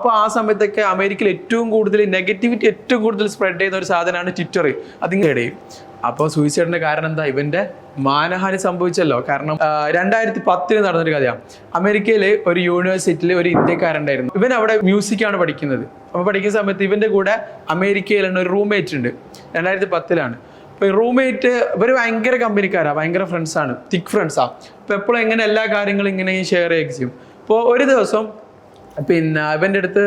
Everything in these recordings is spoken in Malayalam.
അപ്പോൾ ആ സമയത്തൊക്കെ അമേരിക്കയിൽ ഏറ്റവും കൂടുതൽ നെഗറ്റിവിറ്റി ഏറ്റവും കൂടുതൽ സ്പ്രെഡ് ചെയ്യുന്ന ഒരു സാധനമാണ് ട്വിറ്റർ. അതിങ്ങനെ അപ്പോൾ സൂയിസൈഡിന്റെ കാരണം എന്താ? ഇവന്റെ മാനഹാനി സംഭവിച്ചല്ലോ. കാരണം 2010 നടന്നൊരു കഥയാണ്. അമേരിക്കയിലെ ഒരു യൂണിവേഴ്സിറ്റിയിൽ ഒരു ഇന്ത്യക്കാരുണ്ടായിരുന്നു. ഇവൻ അവിടെ മ്യൂസിക്കാണ് പഠിക്കുന്നത്. അപ്പോൾ പഠിക്കുന്ന സമയത്ത് ഇവന്റെ കൂടെ അമേരിക്കയിലാണ് ഒരു റൂംമേറ്റ് ഉണ്ട്. 2010 അപ്പോൾ റൂംമേറ്റ് ഇവർ ഭയങ്കര കമ്പനിക്കാരാണ്, ഭയങ്കര ഫ്രണ്ട്സാണ്, തിക്ക് ഫ്രണ്ട്സാണ്. അപ്പോൾ എപ്പോഴും എങ്ങനെ എല്ലാ കാര്യങ്ങളും ഇങ്ങനെ ഷെയർ ചെയ്യുകയും ചെയ്യും. അപ്പോൾ ഒരു ദിവസം ഇവൻ്റെ അടുത്ത്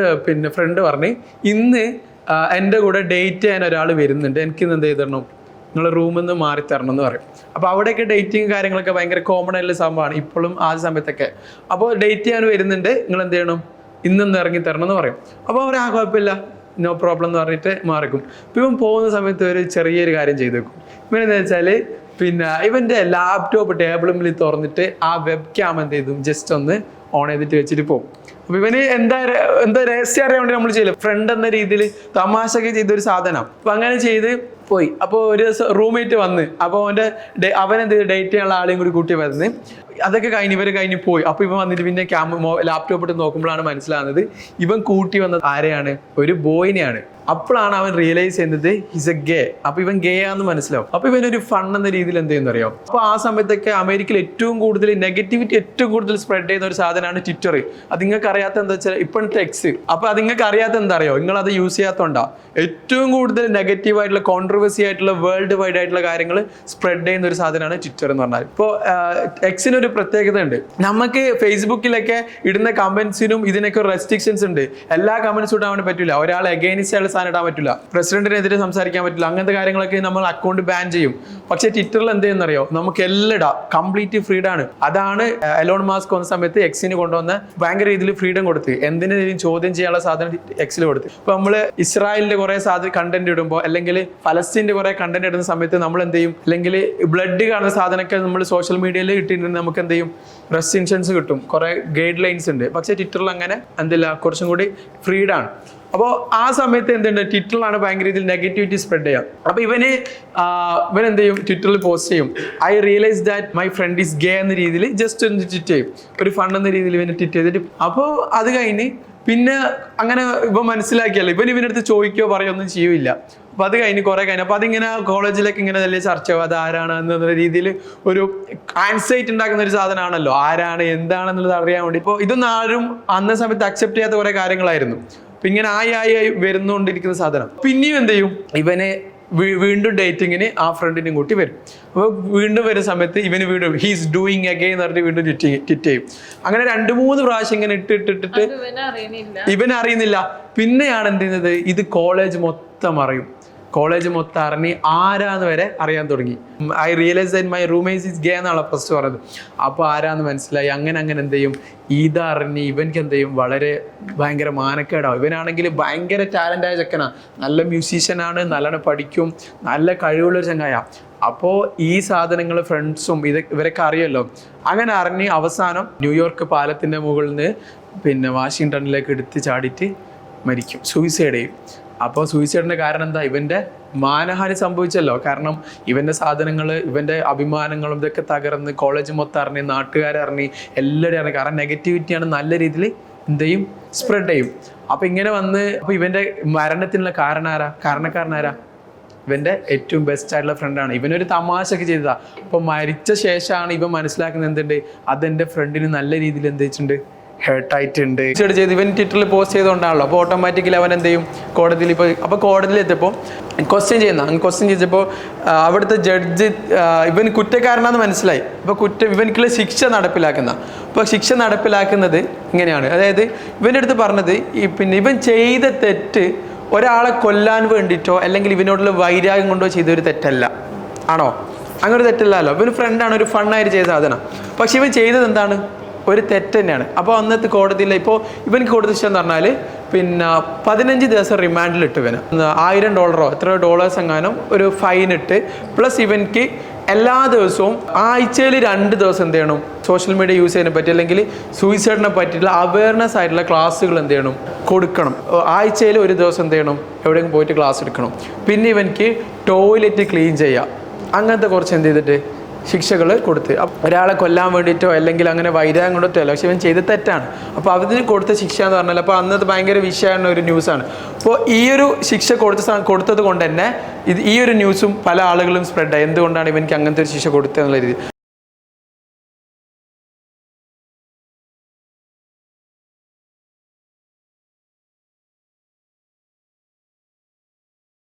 ഫ്രണ്ട് പറഞ്ഞ് ഇന്ന് എൻ്റെ കൂടെ ഡേറ്റ് ചെയ്യാൻ ഒരാൾ വരുന്നുണ്ട്, എനിക്കിന്ന് എന്ത് ചെയ്ത് തരണം, നിങ്ങൾ റൂമിൽ നിന്ന് മാറി തരണം എന്ന് പറയും. അപ്പോൾ അവിടെയൊക്കെ ഡേറ്റിങ് കാര്യങ്ങളൊക്കെ ഭയങ്കര കോമൺ ആയിട്ടുള്ള സംഭവമാണ് ഇപ്പോഴും ആ സമയത്തൊക്കെ. അപ്പോൾ ഡേറ്റ് ചെയ്യാൻ വരുന്നുണ്ട്, നിങ്ങൾ എന്ത് ചെയ്യണം, ഇന്നൊന്ന് ഇറങ്ങി തരണം എന്ന് പറയും. അപ്പോൾ അവർ കുഴപ്പമില്ല, നോ പ്രോബ്ലം എന്ന് പറഞ്ഞിട്ട് മാറിക്കും. അപ്പോൾ ഇവൻ പോകുന്ന സമയത്ത് ഒരു ചെറിയൊരു കാര്യം ചെയ്തു വെക്കും. ഇവനെന്താ വെച്ചാൽ ഇവൻ്റെ ലാപ്ടോപ്പ് ടേബിളിൽ തുറന്നിട്ട് ആ വെബ് ക്യാം എന്ത് ചെയ്തു ജസ്റ്റ് ഒന്ന് ഓൺ ചെയ്തിട്ട് വെച്ചിട്ട് പോകും. അപ്പൊ ഇവന് എന്താ രഹസ്യം അറിയാൻ വേണ്ടി നമ്മൾ ചെയ്യില്ല, ഫ്രണ്ട് എന്ന രീതിയിൽ തമാശയൊക്കെ ചെയ്തൊരു സാധനം. അപ്പൊ അങ്ങനെ ചെയ്ത് പോയി. അപ്പോൾ ഒരു ദിവസം റൂംമേറ്റ് വന്ന് അപ്പോൾ അവനെന്ത് ഡേറ്റ് ചെയ്യാനുള്ള ആളെയും കൂടി കൂട്ടി വരുന്നത്. അതൊക്കെ കഴിഞ്ഞ് പോയി. അപ്പോൾ ഇവൻ വന്നിട്ട് പിന്നെ ലാപ്ടോപ്പ് ഇട്ട് നോക്കുമ്പോഴാണ് മനസ്സിലാകുന്നത് ഇവൻ കൂട്ടി വന്നത് ആരെയാണ്, ഒരു ബോയിനെയാണ്. അപ്പോഴാണ് അവൻ റിയലൈസ് ചെയ്യുന്നത് ഹിസ് എ ഗേ. അപ്പൊ ഇവൻ ഗേ ആണെന്ന് മനസ്സിലാവും. അപ്പൊ ഇവനൊരു ഫൺ എന്ന രീതിയിൽ എന്ത് ചെയ്യുന്ന അറിയാം. അപ്പൊ ആ സമയത്തൊക്കെ അമേരിക്കയിൽ ഏറ്റവും കൂടുതൽ നെഗറ്റിവിറ്റി ഏറ്റവും കൂടുതൽ സ്പ്രെഡ് ചെയ്യുന്ന ഒരു സാധനമാണ് ട്വിറ്റർ. അത് നിങ്ങൾക്ക് അറിയാത്ത എന്താ വെച്ചാൽ ഇപ്പോഴത്തെ എക്സ്. അപ്പൊ അത് നിങ്ങൾക്ക് അറിയാത്ത എന്താ അറിയോ, നിങ്ങൾ അത് യൂസ് ചെയ്യാത്തോണ്ടാ. ഏറ്റവും കൂടുതൽ നെഗറ്റീവ് ആയിട്ടുള്ള കോൺട്രവേഴ്സി ആയിട്ടുള്ള വേൾഡ് വൈഡ് ആയിട്ടുള്ള കാര്യങ്ങൾ സ്പ്രെഡ് ചെയ്യുന്ന ഒരു സാധനമാണ് ട്വിറ്റർ എന്ന് പറഞ്ഞാൽ. ഇപ്പോൾ എക്സിനൊരു പ്രത്യേകത ഉണ്ട്. നമുക്ക് ഫേസ്ബുക്കിലൊക്കെ ഇടുന്ന കമന്റ്സിനും ഇതിനൊക്കെ റെസ്ട്രിക്ഷൻസ് ഉണ്ട്. എല്ലാ കമന്റ്സും ഇടാൻ വേണ്ടി പറ്റില്ല, ഒരാൾ അഗൈൻസ്റ്റ് ആയിട്ടുള്ള സാധനം ഇടാൻ പറ്റില്ല, പ്രസിഡന്റിനെതിരെ സംസാരിക്കാൻ പറ്റില്ല, അങ്ങനത്തെ കാര്യങ്ങളൊക്കെ നമ്മൾ അക്കൗണ്ട് ബാൻ ചെയ്യും. പക്ഷെ ട്വിറ്ററിൽ എന്ത് ചെയ്യുന്നറിയോ, നമുക്ക് എല്ലാം ഇടാം, കംപ്ലീറ്റ് ഫ്രീഡം ആണ്. അതാണ് എലോൺ മാസ്ക് വന്ന സമയത്ത് എക്സിന് കൊണ്ടുവന്ന ഭയങ്കര രീതിയിൽ ഫ്രീഡം കൊടുത്ത്, എന്തിനേലും ചോദ്യം ചെയ്യാനുള്ള സാധനം എക്സിൽ കൊടുത്ത്. ഇപ്പൊ നമ്മള് ഇസ്രായേലിന്റെ കുറെ കണ്ടന്റ് ഇടുമ്പോൾ അല്ലെങ്കിൽ ഫലസ്തീന്റെ കുറെ കണ്ടന്റ് ഇടുന്ന സമയത്ത് നമ്മൾ എന്ത് ചെയ്യും, അല്ലെങ്കിൽ ബ്ലഡ് കാണുന്ന സാധനമൊക്കെ നമ്മൾ സോഷ്യൽ മീഡിയയിൽ ഇട്ടിട്ടുണ്ടെങ്കിൽ നമുക്ക് എന്ത് ചെയ്യും, റെസ്ട്രിക്ഷൻസ് കിട്ടും, കുറെ ഗൈഡ് ലൈൻസ് ഉണ്ട്. പക്ഷെ ട്വിറ്ററിൽ അങ്ങനെ എന്തില്ല, കുറച്ചും കൂടി ഫ്രീഡം ആണ്. അപ്പോൾ ആ സമയത്ത് എന്തുണ്ട്, ട്വിറ്ററിലാണ് ഭയങ്കര രീതിയിൽ നെഗറ്റിവിറ്റി സ്പ്രെഡ് ചെയ്യാം. അപ്പോൾ ഇവൻ എന്ത് ചെയ്യും, ട്വിറ്ററിൽ പോസ്റ്റ് ചെയ്യും, I realise that my friend is gay എന്ന രീതിയിൽ ജസ്റ്റ് ഒന്ന് ട്വിറ്റ് ചെയ്യും, ഒരു ഫണ്ട് എന്ന രീതിയിൽ ഇവന് ട്വിറ്റ് ചെയ്തിട്ട്. അപ്പോൾ അത് കഴിഞ്ഞ് പിന്നെ അങ്ങനെ ഇവൻ മനസ്സിലാക്കിയല്ലോ, ഇവനടുത്ത് ചോദിക്കുകയോ പറയുകയോ ഒന്നും ചെയ്യില്ല. അപ്പോൾ അത് കുറെ കഴിഞ്ഞു. അപ്പോൾ അതിങ്ങനെ കോളേജിലേക്ക് ഇങ്ങനെ വലിയ ചർച്ചയാവും, അത് ആരാണ് എന്നുള്ള രീതിയിൽ ഒരു ആൻസൈറ്റി ഉണ്ടാക്കുന്ന ഒരു സാധനമാണല്ലോ, ആരാണ് എന്താണെന്നുള്ളത് അറിയാൻ വേണ്ടി. ഇപ്പോൾ ഇതൊന്നും ആരും അന്ന സമയത്ത് അക്സെപ്റ്റ് ചെയ്യാത്ത കുറെ കാര്യങ്ങളായിരുന്നു. അപ്പൊ ഇങ്ങനെ ആയി വരുന്നുകൊണ്ടിരിക്കുന്ന സാധനം. പിന്നെയും എന്ത് ചെയ്യും, ഇവനെ വീണ്ടും ഡേറ്റിങ്ങിന് ആ ഫ്രണ്ടിനെയും കൂട്ടി വരും. അപ്പോൾ വീണ്ടും വരുന്ന സമയത്ത് ഇവന് വീണ്ടും ഹീസ് ഡൂയിങ് അഗെയിൻ എന്ന് പറഞ്ഞിട്ട് വീണ്ടും ട്വിറ്റ് ചെയ്യും. അങ്ങനെ 2-3 പ്രാവശ്യം ഇങ്ങനെ ഇട്ടിട്ട് ഇവൻ അറിയുന്നില്ല. പിന്നെയാണ് എന്ത് ചെയ്യുന്നത്, ഇത് കോളേജ് മൊത്തം അറിയും. കോളേജ് മൊത്തം അറിഞ്ഞ് ആരാന്ന് വരെ അറിയാൻ തുടങ്ങി. I realise that my roommate is gay എന്നാണ് ഫസ്റ്റ് പറഞ്ഞത്. അപ്പോൾ ആരാന്ന് മനസ്സിലായി. അങ്ങനെ എന്ത് ചെയ്യും, ഇതറിഞ്ഞ് ഇവൻക്ക് എന്ത് ചെയ്യും, വളരെ ഭയങ്കര മാനക്കേടാവും. ഇവനാണെങ്കിൽ ഭയങ്കര ടാലൻ്റായ ചെക്കനാണ്, നല്ല മ്യൂസീഷ്യനാണ്, നല്ലോണം പഠിക്കും, നല്ല കഴിവുള്ളൊരു ചങ്ങായ. അപ്പോൾ ഈ സാധനങ്ങൾ ഫ്രണ്ട്സും ഇവരൊക്കെ അറിയല്ലോ. അങ്ങനെ അറിഞ്ഞ് അവസാനം ന്യൂയോർക്ക് പാലത്തിൻ്റെ മുകളിൽ നിന്ന് വാഷിങ്ടണിലേക്ക് എടുത്ത് ചാടിയിട്ട് മരിക്കും, സൂയിസൈഡ് ചെയ്യും. അപ്പോൾ സൂയിസൈഡിൻ്റെ കാരണം എന്താ, ഇവൻ്റെ മാനഹാനി സംഭവിച്ചല്ലോ. കാരണം ഇവൻ്റെ സാധനങ്ങൾ, ഇവൻ്റെ അഭിമാനങ്ങളും ഇതൊക്കെ തകർന്ന് കോളേജ് മൊത്തം അറിഞ്ഞ്, നാട്ടുകാരറിഞ്ഞ്, എല്ലാവരും അറിഞ്ഞ്. കാരണം നെഗറ്റിവിറ്റിയാണ് നല്ല രീതിയിൽ എന്ത് ചെയ്യും, സ്പ്രെഡ് ചെയ്യും. അപ്പോൾ ഇങ്ങനെ വന്ന് അപ്പോൾ ഇവൻ്റെ മരണത്തിനുള്ള കാരണക്കാരനാരാ, ഇവൻ്റെ ഏറ്റവും ബെസ്റ്റ് ആയിട്ടുള്ള ഫ്രണ്ടാണ്. ഇവനൊരു തമാശയൊക്കെ ചെയ്തതാ. അപ്പോൾ മരിച്ച ശേഷമാണ് ഇവൻ മനസ്സിലാക്കുന്നത് എന്തുണ്ട്, അതെൻ്റെ ഫ്രണ്ടിന് നല്ല രീതിയിൽ എന്ത് വെച്ചിട്ടുണ്ട്, ഹേർട്ടായിട്ടുണ്ട്. ചെയ്ത് ഇവൻ ട്വിറ്ററിൽ പോസ്റ്റ് ചെയ്തുകൊണ്ടാണല്ലോ. അപ്പോൾ ഓട്ടോമാറ്റിക്കലി അവൻ എന്ത് ചെയ്യും, കോടതിയിൽ ഇപ്പോൾ അപ്പോൾ കോടതിയിൽ എത്തിയപ്പോൾ ക്വസ്റ്റ്യൻ ചെയ്തപ്പോൾ അവിടുത്തെ ജഡ്ജ് ഇവൻ കുറ്റക്കാരനാണെന്ന് മനസ്സിലായി. അപ്പോൾ ഇവനിക്കുള്ള ശിക്ഷ നടപ്പിലാക്കുന്ന. അപ്പോൾ ശിക്ഷ നടപ്പിലാക്കുന്നത് ഇങ്ങനെയാണ്. അതായത് ഇവൻ്റെ അടുത്ത് പറഞ്ഞത് ഇവൻ ചെയ്ത തെറ്റ് ഒരാളെ കൊല്ലാൻ വേണ്ടിയിട്ടോ അല്ലെങ്കിൽ ഇവനോടുള്ള വൈരാഗ്യം കൊണ്ടോ ചെയ്തൊരു തെറ്റല്ല, ആണോ? അങ്ങനെ ഒരു തെറ്റല്ലല്ലോ. ഇവന് ഫ്രണ്ടാണ്, ഒരു ഫണ്ണായിട്ട് ചെയ്ത സാധനം. പക്ഷെ ഇവൻ ചെയ്തത് എന്താണ്, ഒരു തെറ്റ് തന്നെയാണ്. അപ്പോൾ അന്നത്തെ കോടതിയിൽ ഇപ്പോൾ ഇവനിക്ക് കൊടുത്ത ശിക്ഷ എന്ന് പറഞ്ഞാൽ 15 ദിവസം റിമാൻഡിലിട്ട് ഇവന് $1000 എത്ര ഡോളേഴ്സ് എങ്ങാനും ഒരു ഫൈൻ ഇട്ട്, പ്ലസ് ഇവനിക്ക് എല്ലാ ദിവസവും ആഴ്ചയിൽ 2 ദിവസം എന്ത് ചെയ്യണം, സോഷ്യൽ മീഡിയ യൂസ് ചെയ്യുന്നതിനെ പറ്റി അല്ലെങ്കിൽ സൂയിസൈഡിനെ പറ്റിയിട്ടുള്ള അവയർനെസ് ആയിട്ടുള്ള ക്ലാസ്സുകൾ എന്ത് ചെയ്യണം, കൊടുക്കണം. ആഴ്ചയിൽ 1 ദിവസം എന്ത് ചെയ്യണം, എവിടെയെങ്കിലും പോയിട്ട് ക്ലാസ് എടുക്കണം. പിന്നെ ഇവനിക്ക് ടോയ്ലറ്റ് ക്ലീൻ ചെയ്യുക, അങ്ങനത്തെ കുറച്ച് എന്ത് ചെയ്തിട്ട് ശിക്ഷകൾ കൊടുത്ത്. ഒരാളെ കൊല്ലാൻ വേണ്ടിയിട്ടോ അല്ലെങ്കിൽ അങ്ങനെ വൈരാഗ്യം കൊണ്ടിട്ടോ അല്ല, പക്ഷെ ഇവൻ ചെയ്ത് തെറ്റാണ്. അപ്പോൾ അതിന് കൊടുത്ത ശിക്ഷ എന്ന് പറഞ്ഞാൽ അപ്പോൾ അന്നത് ഭയങ്കര വിഷയമാണ്, ഒരു ന്യൂസാണ്. അപ്പോൾ ഈ ഒരു ശിക്ഷ കൊടുത്തത് കൊണ്ട് തന്നെ ഈ ഒരു ന്യൂസും പല ആളുകളും സ്പ്രെഡായി. എന്തുകൊണ്ടാണ് ഇവനിക്ക് അങ്ങനത്തെ ഒരു ശിക്ഷ കൊടുത്തതെന്നുള്ള രീതി.